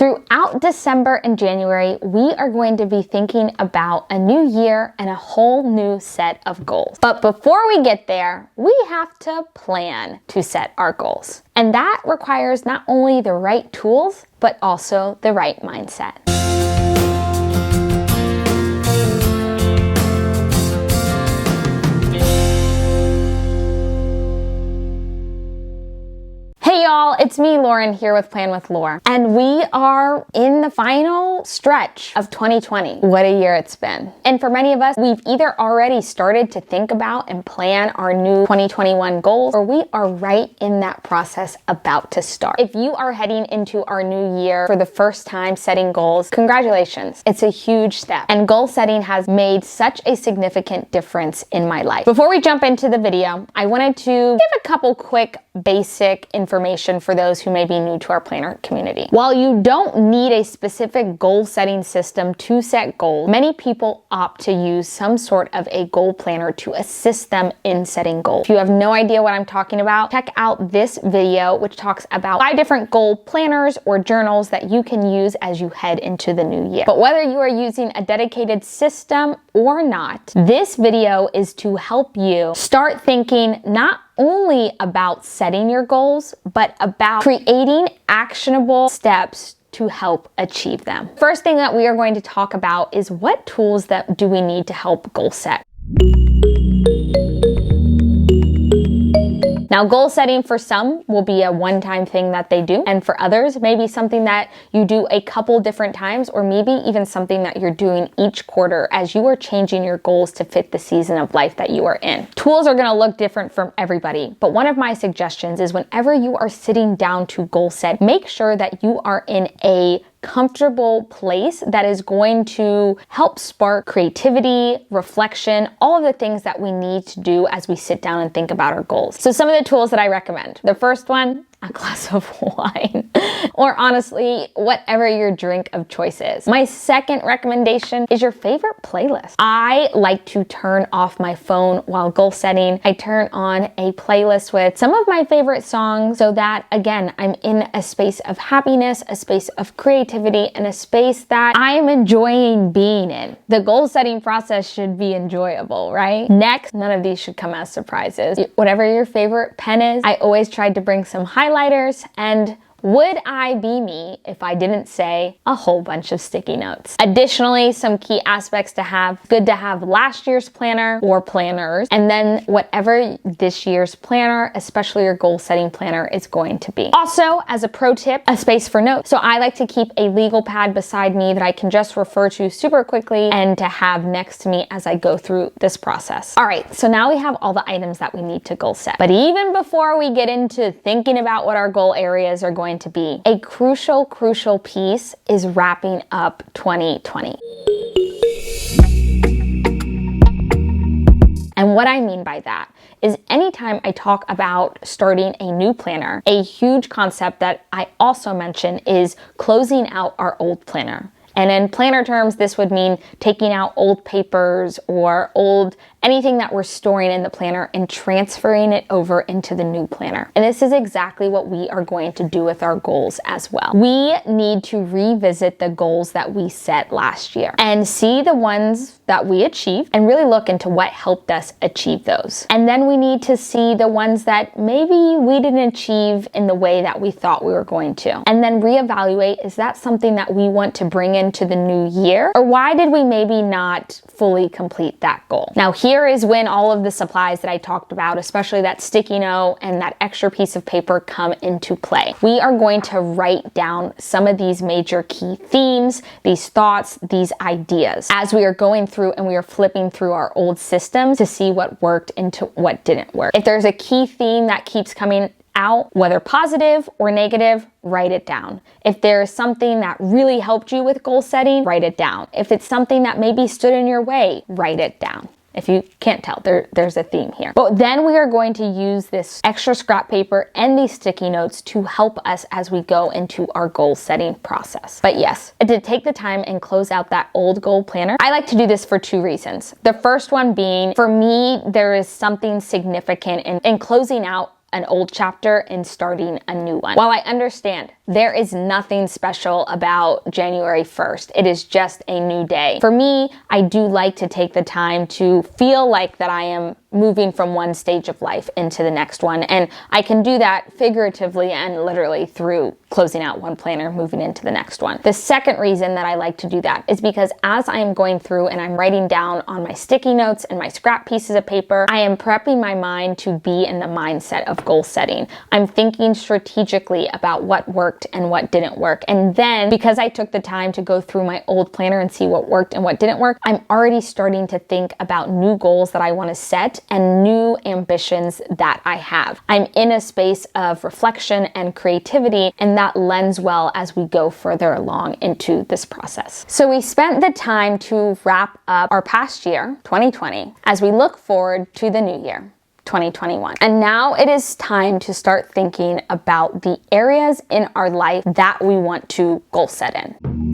Throughout December and January, we are going to be thinking about a new year and a whole new set of goals. But before we get there, we have to plan to set our goals. And that requires not only the right tools, but also the right mindset. Hey y'all, it's me, Lauren, here with Plan with Lore. And we are in the final stretch of 2020. What a year it's been. And for many of us, we've either already started to think about and plan our new 2021 goals, or we are right in that process about to start. If you are heading into our new year for the first time setting goals, congratulations. It's a huge step. And goal setting has made such a significant difference in my life. Before we jump into the video, I wanted to give a couple quick basic information for those who may be new to our planner community. While you don't need a specific goal setting system to set goals, many people opt to use some sort of a goal planner to assist them in setting goals. If you have no idea what I'm talking about, check out this video, which talks about 5 different goal planners or journals that you can use as you head into the new year. But whether you are using a dedicated system or not, this video is to help you start thinking not only about setting your goals, but about creating actionable steps to help achieve them. First thing that we are going to talk about is what tools that do we need to help goal set. Now, goal setting for some will be a one-time thing that they do, and for others, maybe something that you do a couple different times, or maybe even something that you're doing each quarter as you are changing your goals to fit the season of life that you are in. Tools are gonna look different from everybody, but one of my suggestions is whenever you are sitting down to goal set, make sure that you are in a comfortable place that is going to help spark creativity, reflection, all of the things that we need to do as we sit down and think about our goals. So some of the tools that I recommend. The first one, a glass of wine, or honestly, whatever your drink of choice is. My second recommendation is your favorite playlist. I like to turn off my phone while goal setting. I turn on a playlist with some of my favorite songs so that, again, I'm in a space of happiness, a space of creativity, and a space that I am enjoying being in. The goal setting process should be enjoyable, right? Next, none of these should come as surprises. Whatever your favorite pen is, I always tried to bring some highlighters, and would I be me if I didn't say a whole bunch of sticky notes? Additionally, some key aspects to have. Good to have last year's planner or planners, and then whatever this year's planner, especially your goal setting planner, is going to be. Also, as a pro tip, a space for notes. So I like to keep a legal pad beside me that I can just refer to super quickly and to have next to me as I go through this process. All right, so now we have all the items that we need to goal set. But even before we get into thinking about what our goal areas are going to be, a crucial piece is wrapping up 2020. And what I mean by that is anytime I talk about starting a new planner, a huge concept that I also mention is closing out our old planner. And in planner terms, this would mean taking out old papers or anything that we're storing in the planner and transferring it over into the new planner. And this is exactly what we are going to do with our goals as well. We need to revisit the goals that we set last year and see the ones that we achieved and really look into what helped us achieve those. And then we need to see the ones that maybe we didn't achieve in the way that we thought we were going to. And then reevaluate, is that something that we want to bring into the new year? Or why did we maybe not fully complete that goal? Now, here is when all of the supplies that I talked about, especially that sticky note and that extra piece of paper, come into play. We are going to write down some of these major key themes, these thoughts, these ideas as we are going through and we are flipping through our old systems to see what worked and what didn't work. If there's a key theme that keeps coming out, whether positive or negative, write it down. If there's something that really helped you with goal setting, write it down. If it's something that maybe stood in your way, write it down. If you can't tell, there's a theme here. But then we are going to use this extra scrap paper and these sticky notes to help us as we go into our goal setting process. But yes, to take the time and close out that old goal planner, I like to do this for 2 reasons. The first one being, for me, there is something significant in closing out an old chapter and starting a new one. While I understand there is nothing special about January 1st. It is just a new day. For me, I do like to take the time to feel like that I am moving from one stage of life into the next one. And I can do that figuratively and literally through closing out one planner, moving into the next one. The second reason that I like to do that is because as I am going through and I'm writing down on my sticky notes and my scrap pieces of paper, I am prepping my mind to be in the mindset of goal setting. I'm thinking strategically about what worked and what didn't work. And then because I took the time to go through my old planner and see what worked and what didn't work, I'm already starting to think about new goals that I want to set and new ambitions that I have. I'm in a space of reflection and creativity, and that lends well as we go further along into this process. So we spent the time to wrap up our past year, 2020, as we look forward to the new year, 2021. And now it is time to start thinking about the areas in our life that we want to goal set in.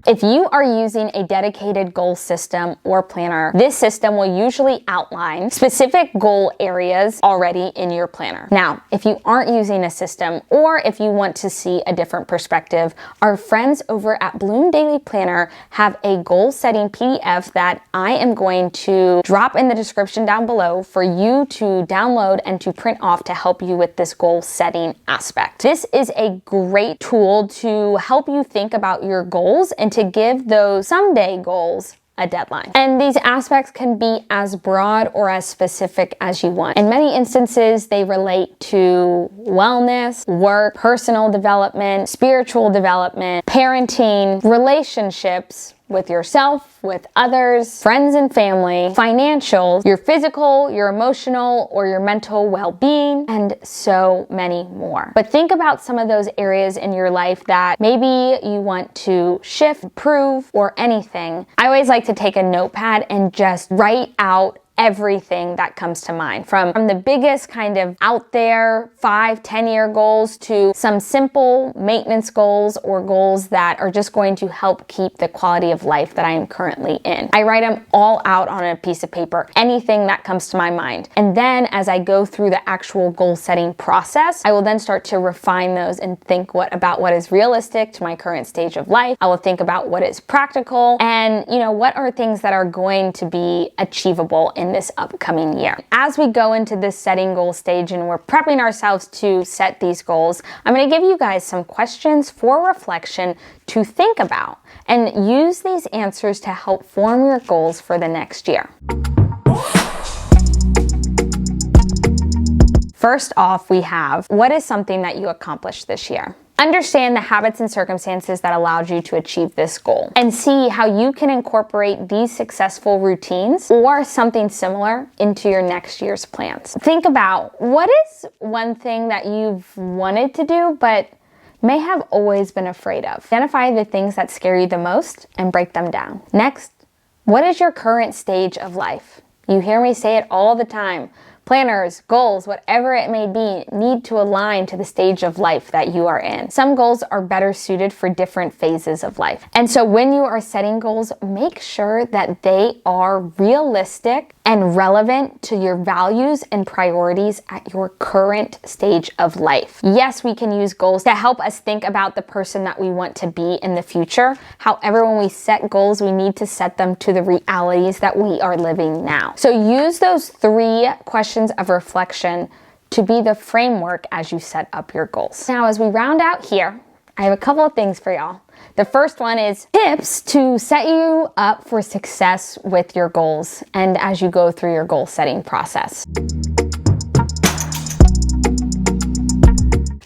If you are using a dedicated goal system or planner, this system will usually outline specific goal areas already in your planner. Now, if you aren't using a system or if you want to see a different perspective, our friends over at Bloom Daily Planner have a goal setting PDF that I am going to drop in the description down below for you to download and to print off to help you with this goal setting aspect. This is a great tool to help you think about your goals and to give those someday goals a deadline. And these aspects can be as broad or as specific as you want. In many instances, they relate to wellness, work, personal development, spiritual development, parenting, relationships with yourself, with others, friends and family, financial, your physical, your emotional, or your mental well-being, and so many more. But think about some of those areas in your life that maybe you want to shift, improve, or anything. I always like to take a notepad and just write out everything that comes to mind, from the biggest kind of out there 5-10-year goals to some simple maintenance goals or goals that are just going to help keep the quality of life that I am currently in. I write them all out on a piece of paper, anything that comes to my mind. And then as I go through the actual goal setting process, I will then start to refine those and think about what is realistic to my current stage of life. I will think about what is practical and, what are things that are going to be achievable in this upcoming year. As we go into this setting goal stage and we're prepping ourselves to set these goals, I'm going to give you guys some questions for reflection to think about and use these answers to help form your goals for the next year. First off, we have, what is something that you accomplished this year? Understand the habits and circumstances that allowed you to achieve this goal and see how you can incorporate these successful routines or something similar into your next year's plans. Think about, what is one thing that you've wanted to do but may have always been afraid of? Identify the things that scare you the most and break them down. Next, what is your current stage of life? You hear me say it all the time. Planners, goals, whatever it may be, need to align to the stage of life that you are in. Some goals are better suited for different phases of life. And so when you are setting goals, make sure that they are realistic and relevant to your values and priorities at your current stage of life. Yes, we can use goals to help us think about the person that we want to be in the future. However, when we set goals, we need to set them to the realities that we are living now. So use those 3 questions of reflection to be the framework as you set up your goals. Now, as we round out here, I have a couple of things for y'all. The first one is tips to set you up for success with your goals and as you go through your goal setting process.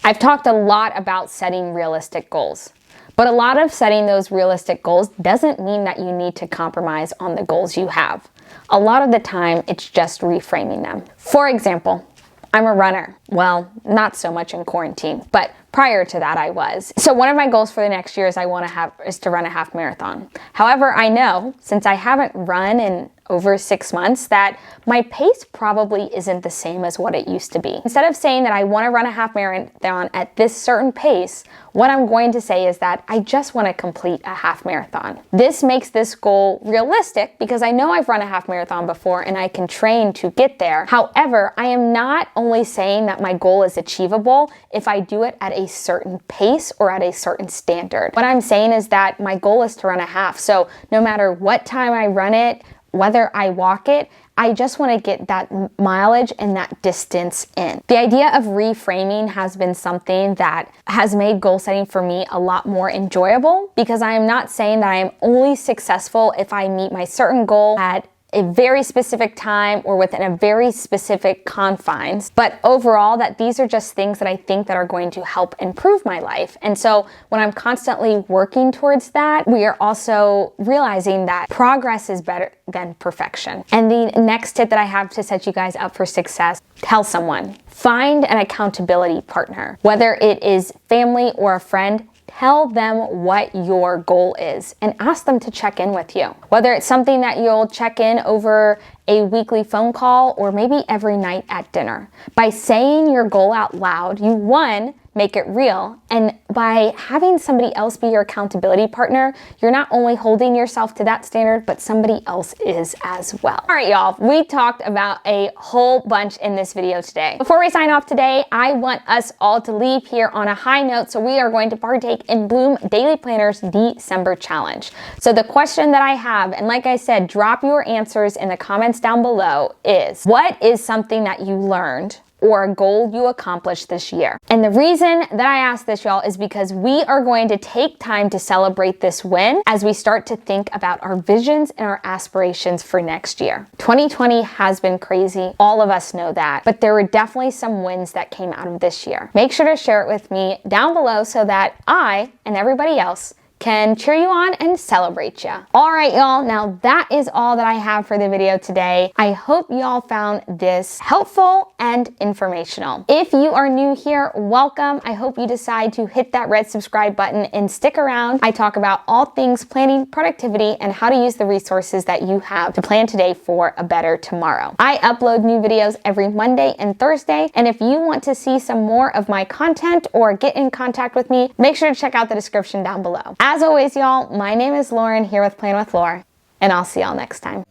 I've talked a lot about setting realistic goals, but a lot of setting those realistic goals doesn't mean that you need to compromise on the goals you have. A lot of the time, it's just reframing them. For example, I'm a runner. Well, not so much in quarantine, but Prior to that, I was. So one of my goals for the next year is to run a half marathon. However, I know since I haven't run in over 6 months that my pace probably isn't the same as what it used to be. Instead of saying that I want to run a half marathon at this certain pace, what I'm going to say is that I just want to complete a half marathon. This makes this goal realistic because I know I've run a half marathon before and I can train to get there. However, I am not only saying that my goal is achievable if I do it at a certain pace or at a certain standard. What I'm saying is that my goal is to run a half. So no matter what time I run it, whether I walk it, I just want to get that mileage and that distance in. The idea of reframing has been something that has made goal setting for me a lot more enjoyable because I am not saying that I am only successful if I meet my certain goal at a very specific time or within a very specific confines, but overall that these are just things that I think that are going to help improve my life. And so when I'm constantly working towards that, we are also realizing that progress is better than perfection. And the next tip that I have to set you guys up for success, tell someone. Find an accountability partner, whether it is family or a friend. Tell them what your goal is and ask them to check in with you. Whether it's something that you'll check in over a weekly phone call or maybe every night at dinner. By saying your goal out loud, you make it real. And by having somebody else be your accountability partner, you're not only holding yourself to that standard, but somebody else is as well. All right, y'all, we talked about a whole bunch in this video today. Before we sign off today, I want us all to leave here on a high note. So we are going to partake in Bloom Daily Planner's December challenge. So the question that I have, and like I said, drop your answers in the comments down below, is what is something that you learned or a goal you accomplished this year? And the reason that I ask this, y'all, is because we are going to take time to celebrate this win as we start to think about our visions and our aspirations for next year. 2020 has been crazy. All of us know that, but there were definitely some wins that came out of this year. Make sure to share it with me down below so that I and everybody else can cheer you on and celebrate you. All right, y'all, now that is all that I have for the video today. I hope y'all found this helpful and informational. If you are new here, welcome. I hope you decide to hit that red subscribe button and stick around. I talk about all things planning, productivity, and how to use the resources that you have to plan today for a better tomorrow. I upload new videos every Monday and Thursday, and if you want to see some more of my content or get in contact with me, make sure to check out the description down below. As always, y'all, my name is Lauren here with Plan with Laura, and I'll see y'all next time.